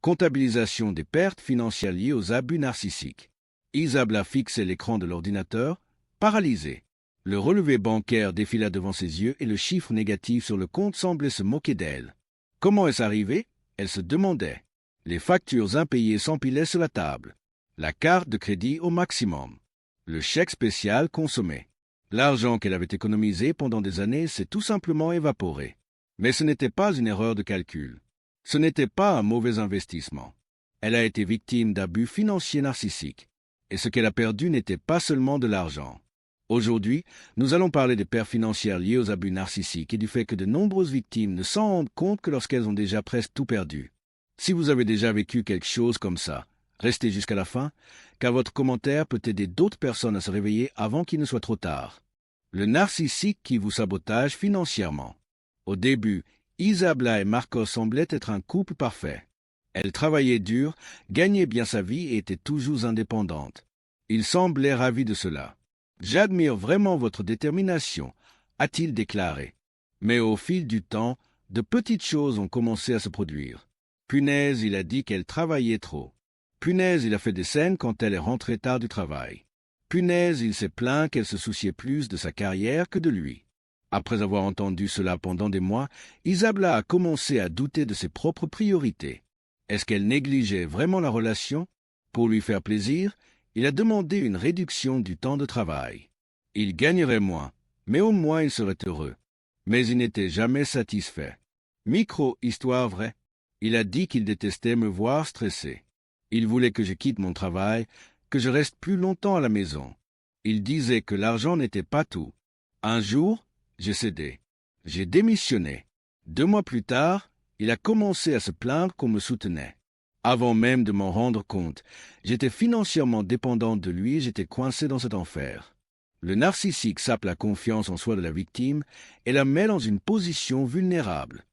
Comptabilisation des pertes financières liées aux abus narcissiques. Isabella fixait l'écran de l'ordinateur, paralysée. Le relevé bancaire défila devant ses yeux et le chiffre négatif sur le compte semblait se moquer d'elle. Comment est-ce arrivé? Elle se demandait. Les factures impayées s'empilaient sur la table. La carte de crédit au maximum. Le chèque spécial consommé. L'argent qu'elle avait économisé pendant des années s'est tout simplement évaporé. Mais ce n'était pas une erreur de calcul. Ce n'était pas un mauvais investissement. Elle a été victime d'abus financiers narcissiques. Et ce qu'elle a perdu n'était pas seulement de l'argent. Aujourd'hui, nous allons parler des pertes financières liées aux abus narcissiques et du fait que de nombreuses victimes ne s'en rendent compte que lorsqu'elles ont déjà presque tout perdu. Si vous avez déjà vécu quelque chose comme ça, restez jusqu'à la fin, car votre commentaire peut aider d'autres personnes à se réveiller avant qu'il ne soit trop tard. Le narcissique qui vous sabotage financièrement. Au début, Isabella et Marcos semblaient être un couple parfait. Elle travaillait dur, gagnait bien sa vie et était toujours indépendante. Il semblait ravi de cela. « J'admire vraiment votre détermination », a-t-il déclaré. Mais au fil du temps, de petites choses ont commencé à se produire. Punaise, il a dit qu'elle travaillait trop. Punaise, il a fait des scènes quand elle est rentrée tard du travail. Punaise, il s'est plaint qu'elle se souciait plus de sa carrière que de lui. Après avoir entendu cela pendant des mois, Isabella a commencé à douter de ses propres priorités. Est-ce qu'elle négligeait vraiment la relation? Pour lui faire plaisir, il a demandé une réduction du temps de travail. Il gagnerait moins, mais au moins il serait heureux. Mais il n'était jamais satisfait. Micro-histoire vraie. Il a dit qu'il détestait me voir stressé. Il voulait que je quitte mon travail, que je reste plus longtemps à la maison. Il disait que l'argent n'était pas tout. Un jour, j'ai cédé. J'ai démissionné. 2 mois plus tard, il a commencé à se plaindre qu'on me soutenait. Avant même de m'en rendre compte, j'étais financièrement dépendante de lui et j'étais coincé dans cet enfer. Le narcissique sape la confiance en soi de la victime et la met dans une position vulnérable.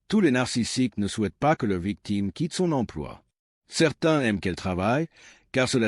Tous les narcissiques ne souhaitent pas que leur victime quitte son emploi. Certains aiment qu'elle travaille, car cela